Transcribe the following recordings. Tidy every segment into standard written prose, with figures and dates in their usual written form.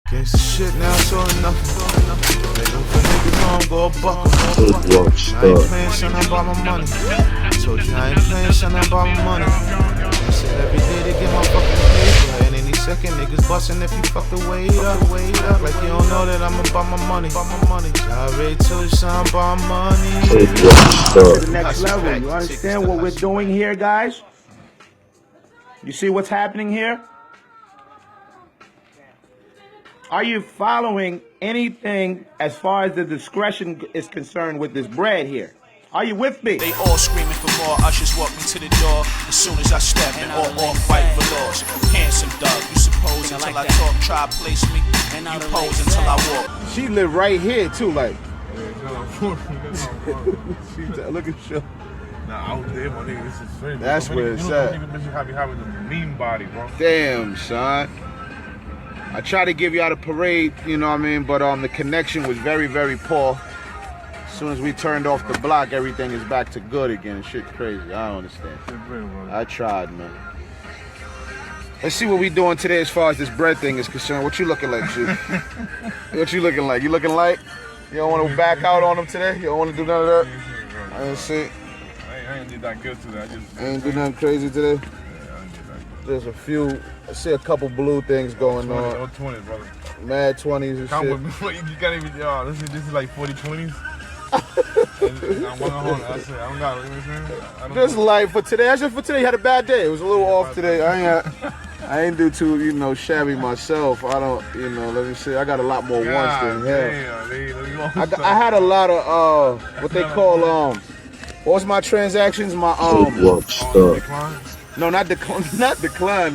Gangsta shit now, so nothing. Nigga, for niggas on, go a buckle. I ain't playing something about my money. Told you I ain't playing something about my money. I said every day they get my fucking paper. And any second niggas bustin' if you fuck the weight up. Like you don't know that I'm about my money. I already told you something about money. To the next level. You understand what we're doing here, guys? You see what's happening here? Are you following anything as far as the discretion is concerned with this bread here? Are you with me? They all screaming for more. Ushers walk me to the door as soon as I step in. All off-white velours. Handsome dog. You suppose until I talk, try to place me. You pose until I walk. She live right here too, like. Look at you. Nah, out there, my nigga, this is famous. That's where it's at. Niggas having a mean body, bro. Damn, son. I tried to give you out a parade, you know what I mean, but the connection was very, very poor. As soon as we turned off the block, everything is back to good again. Shit crazy. I don't understand. I tried, man. Let's see what we doing today as far as this bread thing is concerned. What you looking like, G? What you looking like? You looking like? You don't want to back out on them today? You don't want to do none of that? I didn't see. I ain't did that good today. I ain't do nothing crazy today? Yeah, I ain't did that good. There's a few, I see a couple blue things going on. All 20s, brother. Mad 20s and Count shit. with me. You can't even, yo, this is like 40 20s. I don't got it, you know what I'm saying? Just like for today, that's just for today. You had a bad day. It was a little off today. I ain't do too, shabby myself. I don't, let me see. I got a lot more ones than him. I had a lot of, what they call, what was my transactions? My, no, not decline,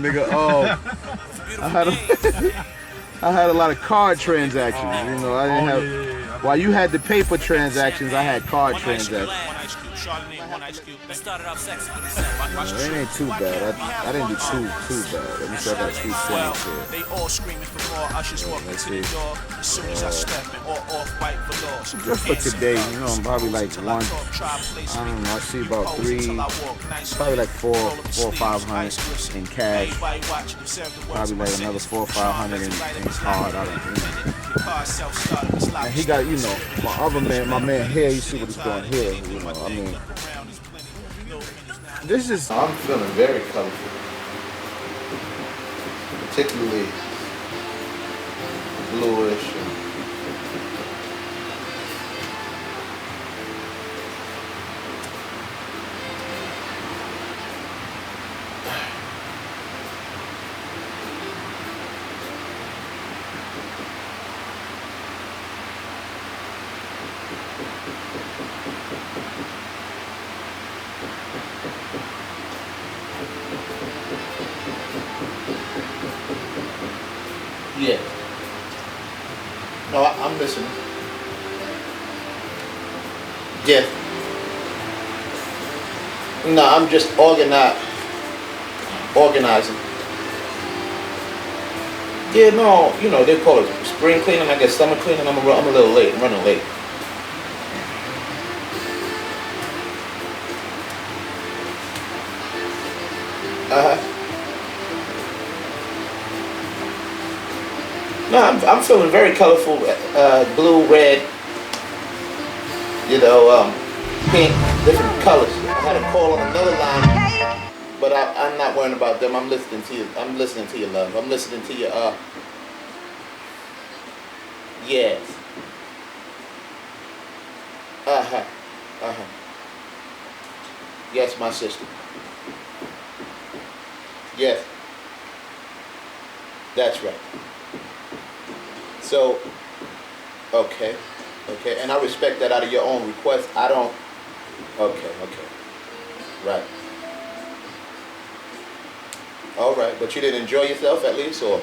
nigga. I had a lot of card transactions. I didn't have. While you had the paper transactions, I had card transactions. It ain't too bad. I didn't do too bad. Let me see. I got 220 here. They all screaming for more. Ushers walk me to the door as soon as I step in. All off-white velours. Just for today, I'm probably like one. I don't know. I see about three, probably like four or 500 in cash. Probably like another 400 or 500 in card. I don't know. And he got, my other man, my man here. You see what he's doing here. I mean, this is. I'm feeling very colorful, particularly bluish. Yeah. No, I'm listening. Yeah. No, I'm just organizing. Yeah, no, they call it spring cleaning. I guess summer cleaning. I'm a little late. I'm running late. No, I'm feeling very colorful, blue, red, pink, different colors. I had a call on another line, but I'm not worrying about them. I'm listening to you. I'm listening to your love. I'm listening to your yes. Yes, my sister. Yes. That's right. So, okay, and I respect that out of your own request. I don't, okay, right. All right, but you didn't enjoy yourself at least, or?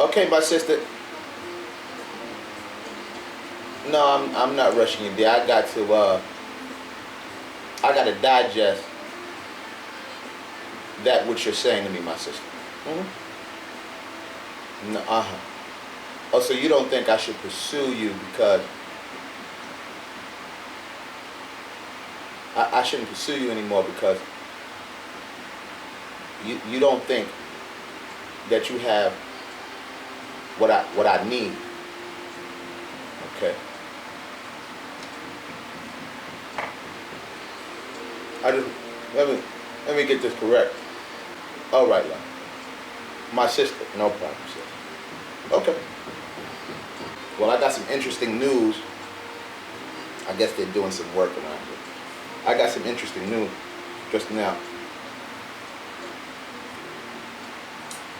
Okay, my sister. No, I'm not rushing you there. I got to digest that what you're saying to me, my sister. No, Oh, so you don't think I should pursue you because I shouldn't pursue you anymore because you don't think that you have what I need. Okay. Let me get this correct. All right, love. My sister, no problem, sis. Okay. Well, I got some interesting news. I guess they're doing some work around here. I got some interesting news just now.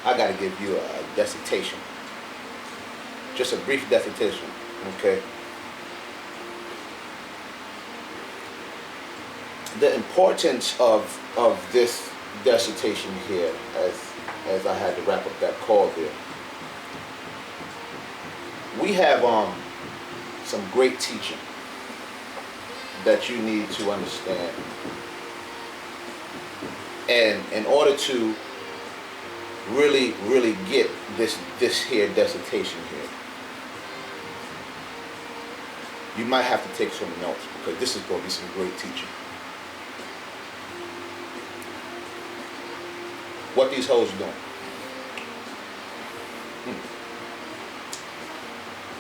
I got to give you a dissertation. Just a brief dissertation, okay? The importance of this dissertation here, as I had to wrap up that call there. We have some great teaching that you need to understand. And in order to really get this here dissertation here, you might have to take some notes, because this is going to be some great teaching. What these hoes doing?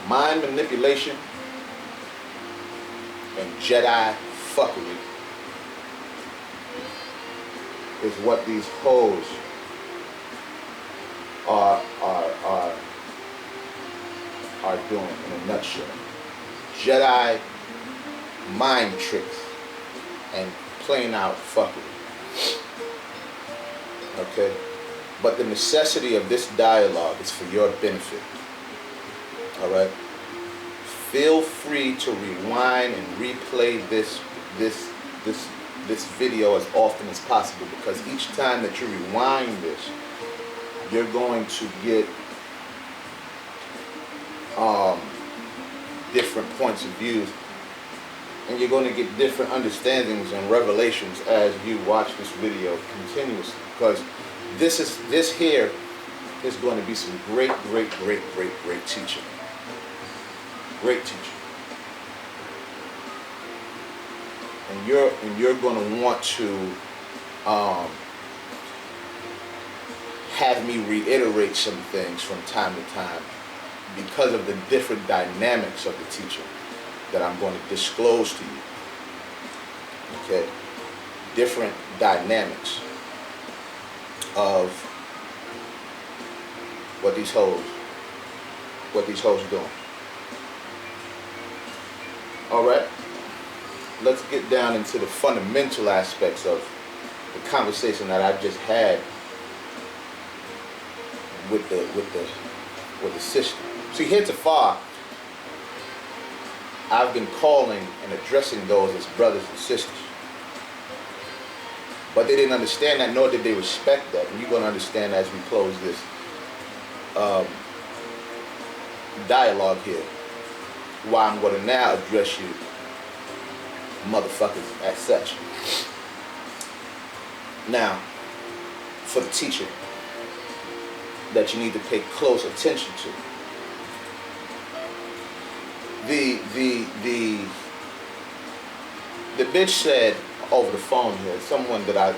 Mind manipulation and Jedi fuckery is what these hoes are doing in a nutshell. Jedi mind tricks and plain out fuckery. Okay? But the necessity of this dialogue is for your benefit. Alright? Feel free to rewind and replay this video as often as possible, because each time that you rewind this, you're going to get different points of views, and you're going to get different understandings and revelations as you watch this video continuously, because this here is going to be some great teaching. Great teaching. And you're going to want to have me reiterate some things from time to time, because of the different dynamics of the teaching that I'm going to disclose to you. Okay? Different dynamics of what these hoes are doing. Alright? Let's get down into the fundamental aspects of the conversation that I just had with the system. See, heretofar, I've been calling and addressing those as brothers and sisters. But they didn't understand that, nor did they respect that. And you're going to understand as we close this dialogue here, why I'm going to now address you motherfuckers as such. Now, for the teaching that you need to pay close attention to. The bitch said over the phone here, someone that I,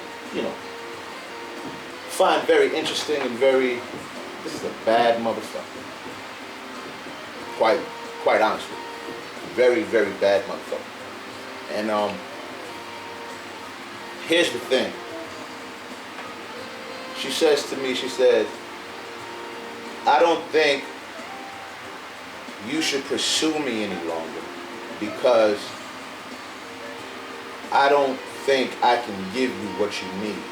find very interesting and very, this is a bad motherfucker. Quite honestly. Very bad motherfucker. And here's the thing. She says to me, she says, I don't think you should pursue me any longer, because I don't think I can give you what you need.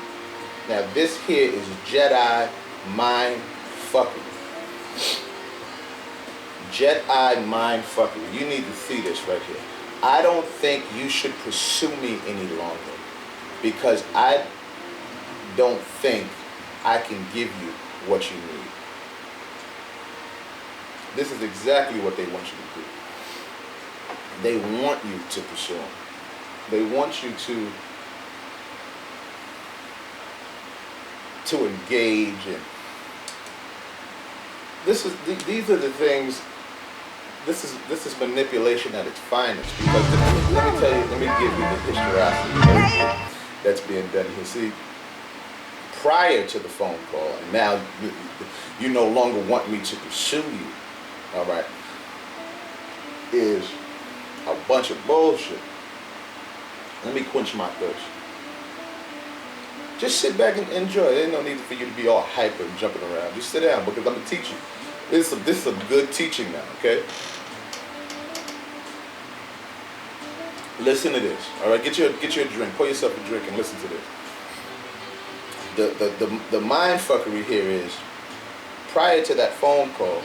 Now this here is Jedi mind fuckery. Jedi mind fuckery. You need to see this right here. I don't think you should pursue me any longer, because I don't think I can give you what you need. This is exactly what they want you to do. They want you to pursue them. They want you to engage in. These are the things. This is manipulation at its finest. Because let me give you the historicity that's being done here. See, prior to the phone call, and now you no longer want me to pursue you, all right, is a bunch of bullshit. Let me quench my thirst. Just sit back and enjoy. There's no need for you to be all hyper and jumping around. Just sit down, because I'm gonna teach you. This is some good teaching now, okay? Listen to this. All right, get you a drink. Pour yourself a drink and listen to this. The mind fuckery here is, prior to that phone call,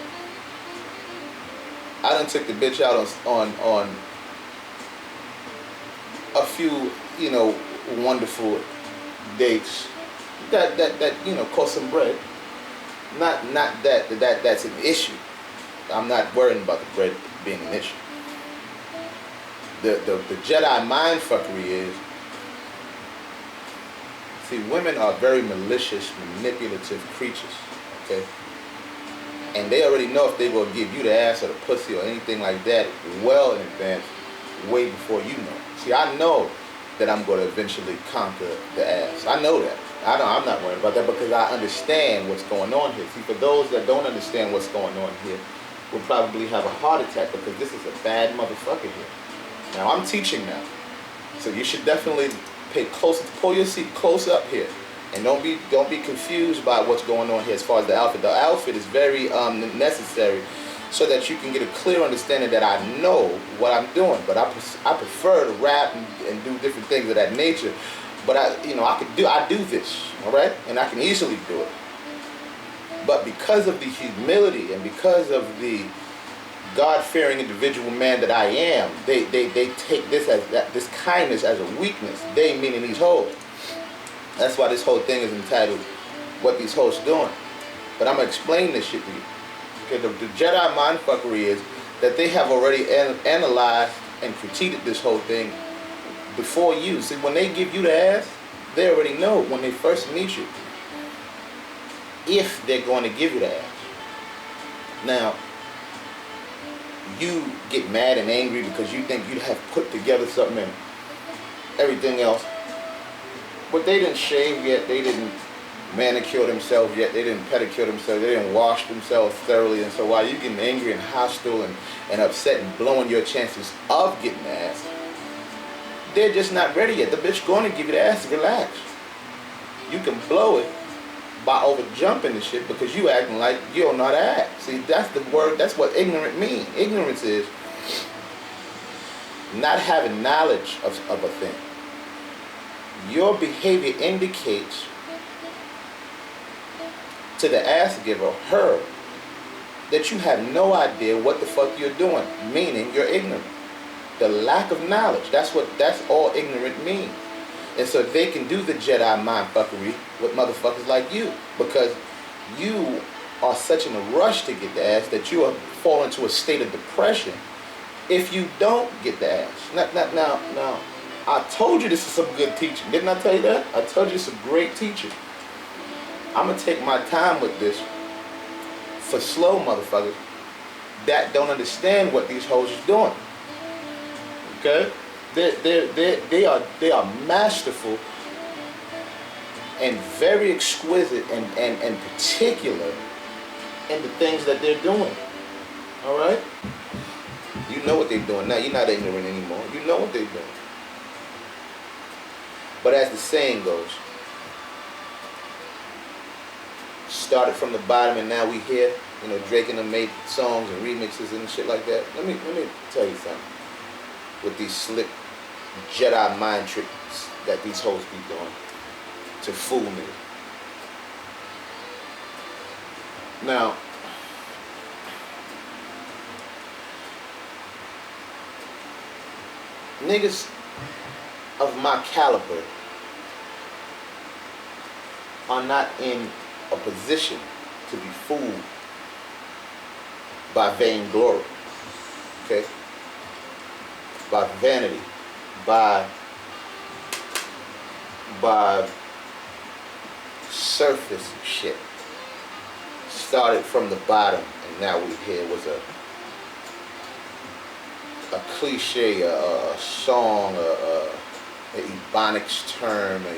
I done took the bitch out on a few, you know, wonderful dates that you know, cost some bread. Not that's an issue. I'm not worrying about the bread being an issue. The Jedi mind fuckery is, see, women are very malicious, manipulative creatures, okay? And they already know if they gonna give you the ass or the pussy or anything like that well in advance, way before you know. See, I know that I'm gonna eventually conquer the ass. I know that. I'm not worried about that, because I understand what's going on here. See, for those that don't understand what's going on here, will probably have a heart attack, because this is a bad motherfucker here. Now, I'm teaching now, so you should definitely pay close, pull your seat close up here, and don't be confused by what's going on here as far as the outfit. The outfit is very necessary, so that you can get a clear understanding that I know what I'm doing. But I prefer to rap and do different things of that nature. But I do this, all right, and I can easily do it. But because of the humility and because of the God-fearing individual man that I am, they take this kindness as a weakness. They meaning these hoes. That's why this whole thing is entitled "What These Hoes Doing." But I'm gonna explain this shit to you. Okay, the Jedi mind fuckery is that they have already analyzed and critiqued this whole thing before you. See, when they give you the ass, they already know when they first meet you if they're going to give you the ass. Now, you get mad and angry because you think you have put together something and everything else, but they didn't shave yet, they didn't manicure themselves yet, they didn't pedicure themselves, they didn't wash themselves thoroughly, and so while you're getting angry and hostile and upset and blowing your chances of getting the ass, they're just not ready yet. The bitch going to give you the ass. Relax. You can blow it by over jumping and shit, because you acting like you don't know how to act. See, that's the word. That's what ignorant means. Ignorance is not having knowledge of a thing. Your behavior indicates to the ass giver, her, that you have no idea what the fuck you're doing. Meaning you're ignorant. The lack of knowledge. That's all ignorant means. And so they can do the Jedi mind fuckery with motherfuckers like you, because you are such in a rush to get the ass that you will fall into a state of depression if you don't get the ass. Now, I told you this is some good teaching. Didn't I tell you that? I told you some great teaching. I'm going to take my time with this for slow motherfuckers that don't understand what these hoes is doing. Okay? They are masterful and very exquisite and particular in the things that they're doing. All right? You know what they're doing now. You're not ignorant anymore. You know what they're doing. But as the saying goes, started from the bottom and now we here. You know, Drake and them made songs and remixes and shit like that. Let me tell you something. With these slick Jedi mind tricks that these hoes be doing to fool me. Now, niggas of my caliber are not in a position to be fooled by vainglory, okay? By vanity, by surface shit. Started from the bottom and now we here was a cliche, a song, a ebonics term, a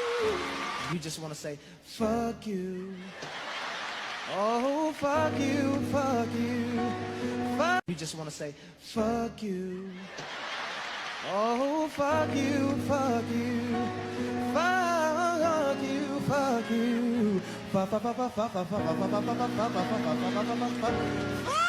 You just wanna say, fuck you. Oh, fuck you, fuck you. Fuck. You just wanna say, fuck you. Oh, fuck you, fuck you. Fuck you, fuck you. Fuck, fuck, fuck, fuck, fuck, fuck, fuck, fuck, fuck, fuck, fuck, fuck, fuck, fuck, fuck, fuck, fuck.